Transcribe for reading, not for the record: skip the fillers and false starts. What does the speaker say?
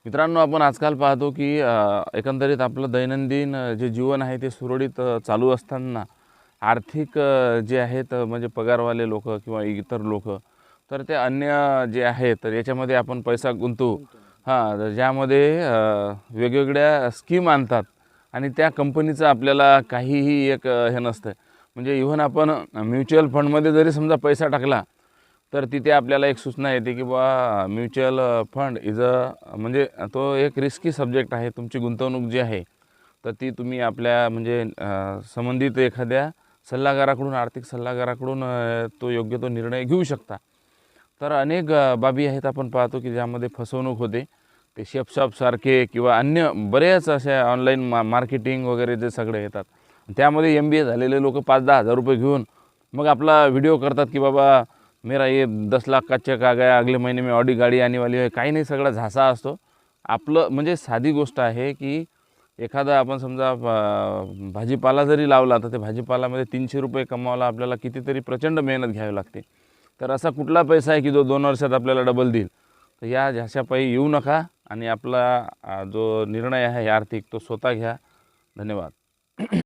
मित्रांनो, आपण आजकाल पाहतो की एकंदरीत आपलं दैनंदिन जे जीवन आहे ते सुरळीत चालू असताना आर्थिक जे आहेत म्हणजे पगारवाले लोक किंवा इतर लोक, तर ते अन्य जे आहेत तर याच्यामध्ये आपण पैसा गुंतवू. हां, तर ज्यामध्ये वेगवेगळ्या स्कीम आणतात आणि त्या कंपनीचं आपल्याला काहीही एक हे नसतं. म्हणजे इव्हन आपण म्युच्युअल फंडमध्ये जरी समजा पैसा टाकला, तर तिथे आपल्याला एक सूचना येते की बा म्युच्युअल फंड इज म्हणजे तो एक रिस्की सब्जेक्ट आहे. तुमची गुंतवणूक जी आहे तर ती तुम्ही आपल्या म्हणजे संबंधित एखाद्या सल्लागाराकडून, आर्थिक सल्लागाराकडून तो योग्य तो निर्णय घेऊ शकता. तर अनेक बाबी आहेत आपण पाहतो की ज्यामध्ये फसवणूक होते. ते शेफशॉपसारखे किंवा अन्य बरेच अशा ऑनलाईन मार्केटिंग वगैरे जे सगळे येतात, त्यामध्ये MBA झालेले लोक 5-10 हजार रुपये घेऊन मग आपला व्हिडिओ करतात की बाबा मेरा ये 10 लाख का चेक आ गया, अगले महीने में ऑडी गाडी आने वाली है. काही नाही, सगळा झासा असतो. आपलं म्हणजे साधी गोष्ट आहे की एखादा आपण समजा भाजीपाला जरी लावला तर ते भाजीपालामध्ये 300 रुपये कमवायला आपल्याला कितीतरी प्रचंड मेहनत घ्यावी लागते. तर असा कुठला पैसा आहे की जो 2 वर्षात आपल्याला डबल देईल? तर या झाशापायी येऊ नका आणि आपला जो निर्णय आहे आर्थिक तो स्वतः घ्या. धन्यवाद.